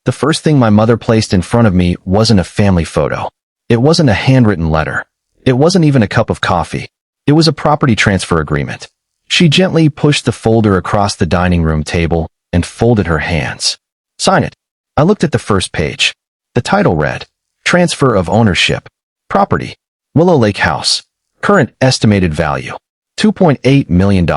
The first thing my mother placed in front of me wasn't a family photo. It wasn't a handwritten letter. It wasn't even a cup of coffee. It was a property transfer agreement. She gently pushed the folder across the dining room table and folded her hands. "Sign it." I looked at the first page. The title read, "Transfer of Ownership. Property. Willow Lake House. Current estimated value. $2.8 million.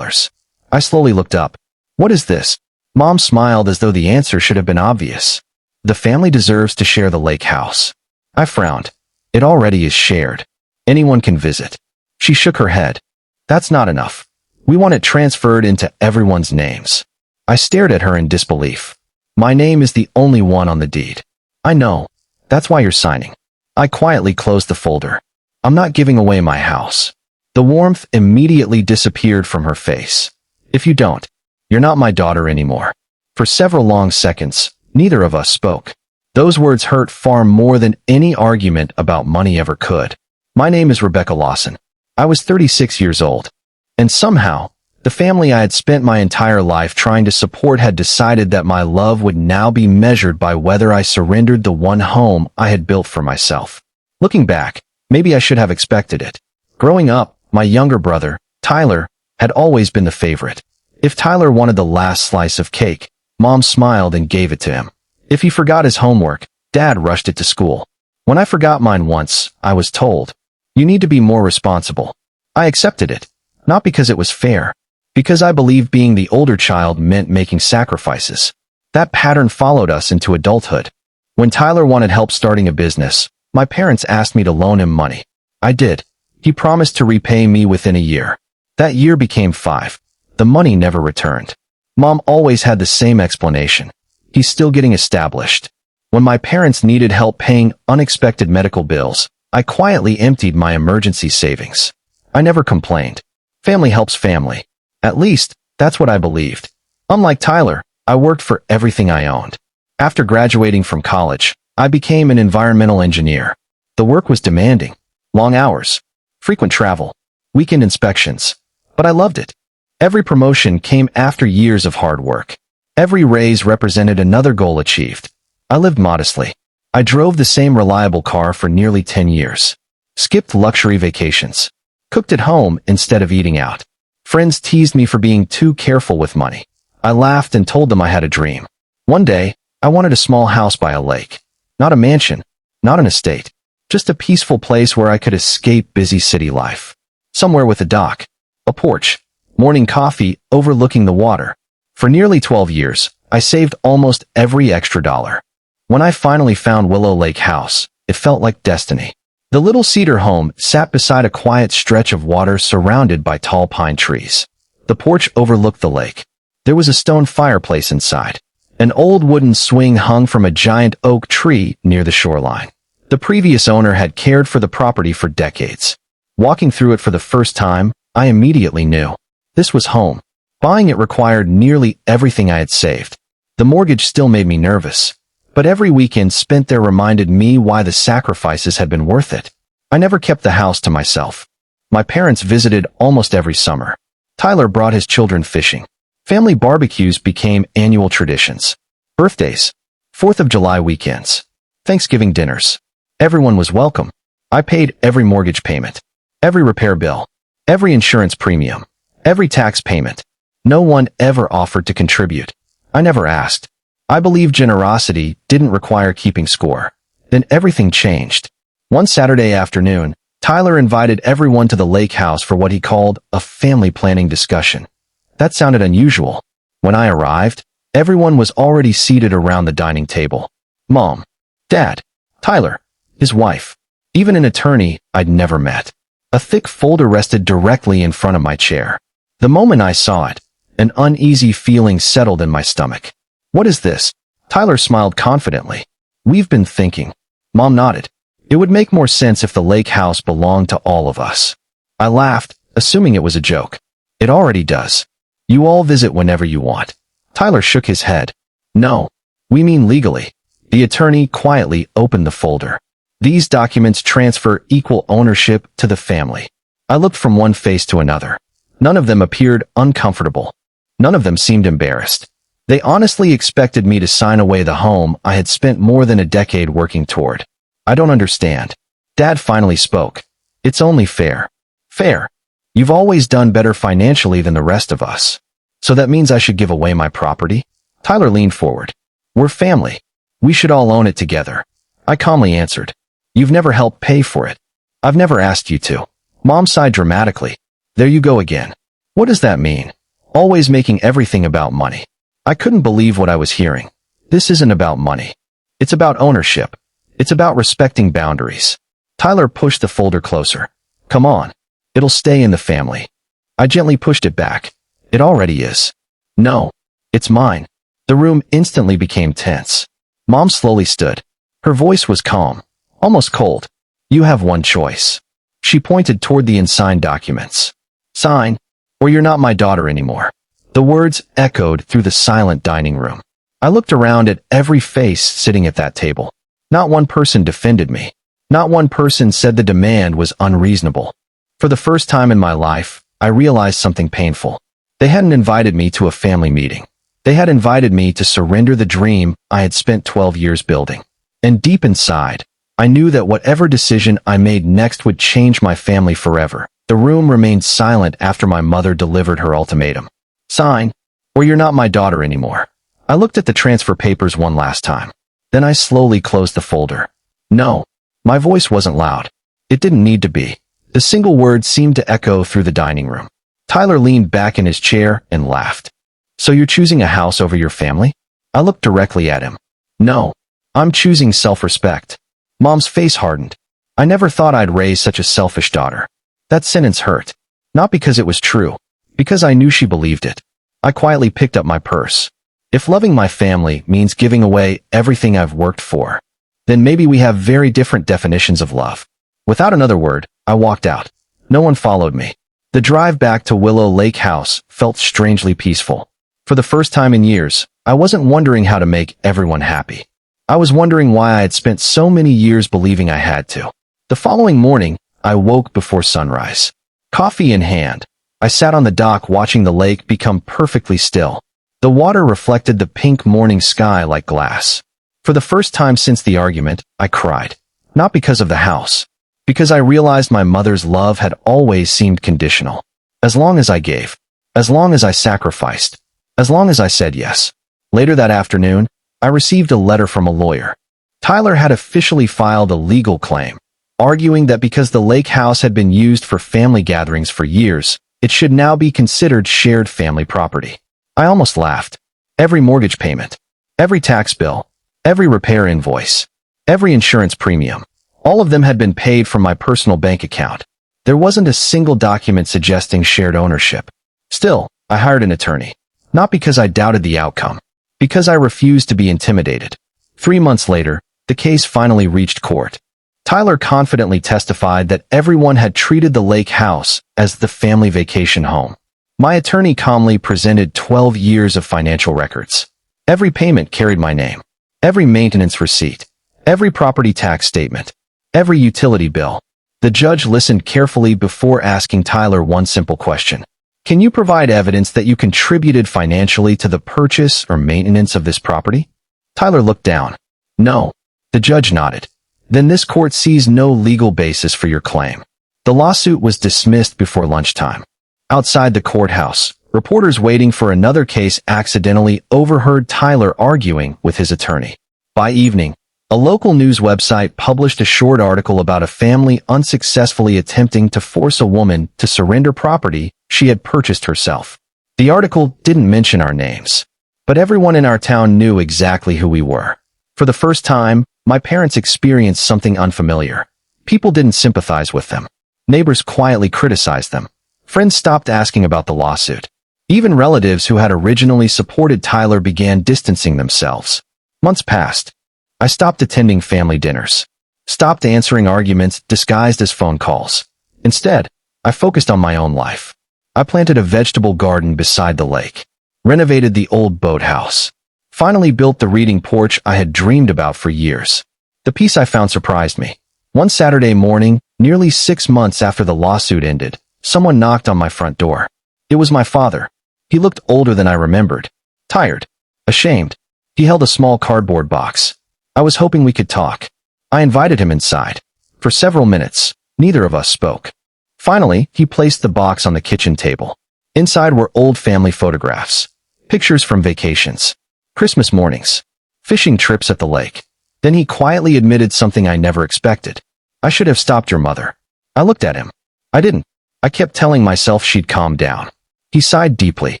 I slowly looked up. "What is this?" Mom smiled as though the answer should have been obvious. "The family deserves to share the lake house." I frowned. "It already is shared. Anyone can visit." She shook her head. "That's not enough. We want it transferred into everyone's names." I stared at her in disbelief. "My name is the only one on the deed." "I know. That's why you're signing." I quietly closed the folder. "I'm not giving away my house." The warmth immediately disappeared from her face. "If you don't, you're not my daughter anymore." For several long seconds, neither of us spoke. Those words hurt far more than any argument about money ever could. My name is Rebecca Lawson. I was 36 years old. And somehow, the family I had spent my entire life trying to support had decided that my love would now be measured by whether I surrendered the one home I had built for myself. Looking back, maybe I should have expected it. Growing up, my younger brother, Tyler, had always been the favorite. If Tyler wanted the last slice of cake, Mom smiled and gave it to him. If he forgot his homework, Dad rushed it to school. When I forgot mine once, I was told, "You need to be more responsible." I accepted it, not because it was fair, because I believed being the older child meant making sacrifices. That pattern followed us into adulthood. When Tyler wanted help starting a business, my parents asked me to loan him money. I did. He promised to repay me within a year. That year became 5. The money never returned. Mom always had the same explanation. "He's still getting established." When my parents needed help paying unexpected medical bills, I quietly emptied my emergency savings. I never complained. Family helps family. At least, that's what I believed. Unlike Tyler, I worked for everything I owned. After graduating from college, I became an environmental engineer. The work was demanding. Long hours, frequent travel, weekend inspections. But I loved it. Every promotion came after years of hard work. Every raise represented another goal achieved. I lived modestly. I drove the same reliable car for nearly 10 years. Skipped luxury vacations. Cooked at home instead of eating out. Friends teased me for being too careful with money. I laughed and told them I had a dream. One day, I wanted a small house by a lake. Not a mansion, not an estate. Just a peaceful place where I could escape busy city life. Somewhere with a dock, a porch, morning coffee overlooking the water. For nearly 12 years, I saved almost every extra dollar. When I finally found Willow Lake House, it felt like destiny. The little cedar home sat beside a quiet stretch of water surrounded by tall pine trees. The porch overlooked the lake. There was a stone fireplace inside. An old wooden swing hung from a giant oak tree near the shoreline. The previous owner had cared for the property for decades. Walking through it for the first time, I immediately knew. This was home. Buying it required nearly everything I had saved. The mortgage still made me nervous, but every weekend spent there reminded me why the sacrifices had been worth it. I never kept the house to myself. My parents visited almost every summer. Tyler brought his children fishing. Family barbecues became annual traditions. Birthdays, 4th of July weekends, Thanksgiving dinners. Everyone was welcome. I paid every mortgage payment, every repair bill, every insurance premium, every tax payment. No one ever offered to contribute. I never asked. I believed generosity didn't require keeping score. Then everything changed. One Saturday afternoon, Tyler invited everyone to the lake house for what he called a family planning discussion. That sounded unusual. When I arrived, everyone was already seated around the dining table. Mom, Dad, Tyler, his wife, even an attorney I'd never met. A thick folder rested directly in front of my chair. The moment I saw it, an uneasy feeling settled in my stomach. "What is this?" Tyler smiled confidently. "We've been thinking." Mom nodded. "It would make more sense if the lake house belonged to all of us." I laughed, assuming it was a joke. "It already does. You all visit whenever you want." Tyler shook his head. "No, we mean legally." The attorney quietly opened the folder. "These documents transfer equal ownership to the family." I looked from one face to another. None of them appeared uncomfortable. None of them seemed embarrassed. They honestly expected me to sign away the home I had spent more than a decade working toward. I don't understand. Dad finally spoke. It's only fair. Fair. You've always done better financially than the rest of us. So that means I should give away my property? Tyler leaned forward. We're family. We should all own it together. I calmly answered. You've never helped pay for it. I've never asked you to. Mom sighed dramatically. There you go again. What does that mean? Always making everything about money. I couldn't believe what I was hearing. This isn't about money. It's about ownership. It's about respecting boundaries. Tyler pushed the folder closer. Come on. It'll stay in the family. I gently pushed it back. It already is. No. It's mine. The room instantly became tense. Mom slowly stood. Her voice was calm, almost cold. You have one choice. She pointed toward the unsigned documents. Sign, or you're not my daughter anymore. The words echoed through the silent dining room. I looked around at every face sitting at that table. Not one person defended me. Not one person said the demand was unreasonable. For the first time in my life, I realized something painful. They hadn't invited me to a family meeting. They had invited me to surrender the dream I had spent 12 years building. And deep inside, I knew that whatever decision I made next would change my family forever. The room remained silent after my mother delivered her ultimatum. Sign, or you're not my daughter anymore. I looked at the transfer papers one last time. Then I slowly closed the folder. No. My voice wasn't loud. It didn't need to be. The single word seemed to echo through the dining room. Tyler leaned back in his chair and laughed. So you're choosing a house over your family? I looked directly at him. No. I'm choosing self-respect. Mom's face hardened. I never thought I'd raise such a selfish daughter. That sentence hurt. Not because it was true. Because I knew she believed it. I quietly picked up my purse. If loving my family means giving away everything I've worked for, then maybe we have very different definitions of love. Without another word, I walked out. No one followed me. The drive back to Willow Lake House felt strangely peaceful. For the first time in years, I wasn't wondering how to make everyone happy. I was wondering why I had spent so many years believing I had to. The following morning, I woke before sunrise. Coffee in hand, I sat on the dock watching the lake become perfectly still. The water reflected the pink morning sky like glass. For the first time since the argument, I cried. Not because of the house. Because I realized my mother's love had always seemed conditional. As long as I gave. As long as I sacrificed. As long as I said yes. Later that afternoon, I received a letter from a lawyer. Tyler had officially filed a legal claim, arguing that because the lake house had been used for family gatherings for years, it should now be considered shared family property. I almost laughed. Every mortgage payment, every tax bill, every repair invoice, every insurance premium, all of them had been paid from my personal bank account. There wasn't a single document suggesting shared ownership. Still, I hired an attorney. Not because I doubted the outcome. Because I refused to be intimidated. 3 months later, the case finally reached court. Tyler confidently testified that everyone had treated the lake house as the family vacation home. My attorney calmly presented 12 years of financial records. Every payment carried my name. Every maintenance receipt. Every property tax statement. Every utility bill. The judge listened carefully before asking Tyler one simple question. Can you provide evidence that you contributed financially to the purchase or maintenance of this property? Tyler looked down. No. The judge nodded. Then this court sees no legal basis for your claim. The lawsuit was dismissed before lunchtime. Outside the courthouse, reporters waiting for another case accidentally overheard Tyler arguing with his attorney. By evening, a local news website published a short article about a family unsuccessfully attempting to force a woman to surrender property she had purchased herself. The article didn't mention our names, but everyone in our town knew exactly who we were. For the first time, my parents experienced something unfamiliar. People didn't sympathize with them. Neighbors quietly criticized them. Friends stopped asking about the lawsuit. Even relatives who had originally supported Tyler began distancing themselves. Months passed. I stopped attending family dinners. Stopped answering arguments disguised as phone calls. Instead, I focused on my own life. I planted a vegetable garden beside the lake. Renovated the old boathouse. Finally built the reading porch I had dreamed about for years. The peace I found surprised me. One Saturday morning, nearly 6 months after the lawsuit ended, someone knocked on my front door. It was my father. He looked older than I remembered. Tired. Ashamed, he held a small cardboard box. I was hoping we could talk. I invited him inside. For several minutes, neither of us spoke. Finally, he placed the box on the kitchen table. Inside were old family photographs, pictures from vacations, Christmas mornings, fishing trips at the lake. Then he quietly admitted something I never expected. I should have stopped your mother. I looked at him. I didn't. I kept telling myself she'd calm down. He sighed deeply.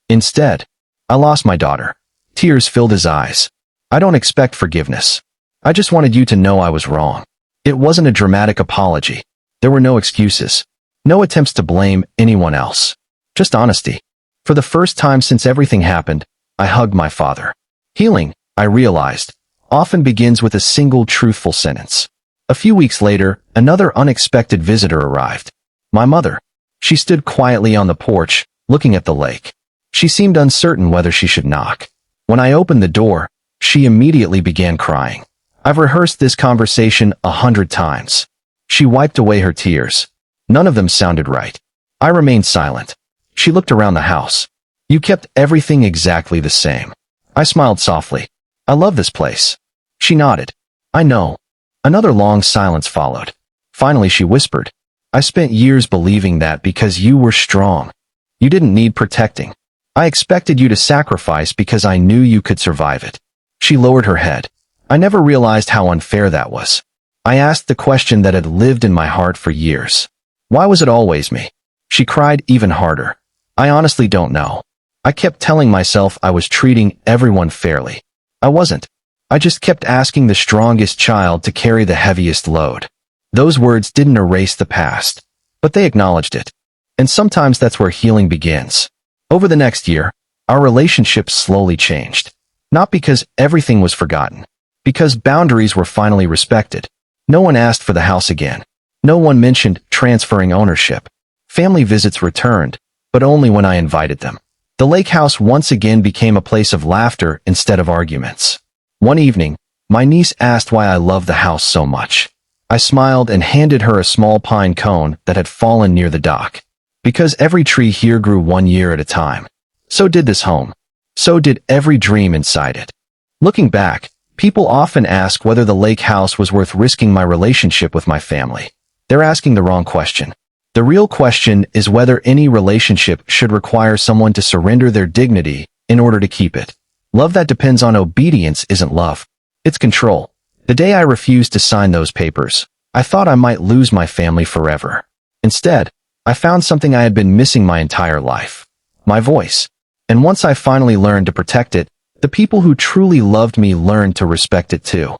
Instead, I lost my daughter. Tears filled his eyes. I don't expect forgiveness. I just wanted you to know I was wrong. It wasn't a dramatic apology. There were no excuses. No attempts to blame anyone else. Just honesty. For the first time since everything happened, I hugged my father. Healing, I realized, often begins with a single truthful sentence. A few weeks later, another unexpected visitor arrived. My mother. She stood quietly on the porch, looking at the lake. She seemed uncertain whether she should knock. When I opened the door, she immediately began crying. I've rehearsed this conversation 100 times. She wiped away her tears. None of them sounded right. I remained silent. She looked around the house. You kept everything exactly the same. I smiled softly. I love this place. She nodded. I know. Another long silence followed. Finally, she whispered, I spent years believing that because you were strong. You didn't need protecting. I expected you to sacrifice because I knew you could survive it. She lowered her head. I never realized how unfair that was. I asked the question that had lived in my heart for years. Why was it always me? She cried even harder. I honestly don't know. I kept telling myself I was treating everyone fairly. I wasn't. I just kept asking the strongest child to carry the heaviest load. Those words didn't erase the past, but they acknowledged it. And sometimes that's where healing begins. Over the next year, our relationship slowly changed. Not because everything was forgotten, because boundaries were finally respected. No one asked for the house again. No one mentioned transferring ownership. Family visits returned, but only when I invited them. The lake house once again became a place of laughter instead of arguments. One evening, my niece asked why I loved the house so much. I smiled and handed her a small pine cone that had fallen near the dock. Because every tree here grew 1 year at a time. So did this home. So did every dream inside it. Looking back, people often ask whether the lake house was worth risking my relationship with my family. They're asking the wrong question. The real question is whether any relationship should require someone to surrender their dignity in order to keep it. Love that depends on obedience isn't love. It's control. The day I refused to sign those papers, I thought I might lose my family forever. Instead, I found something I had been missing my entire life. My voice. And once I finally learned to protect it, the people who truly loved me learned to respect it too.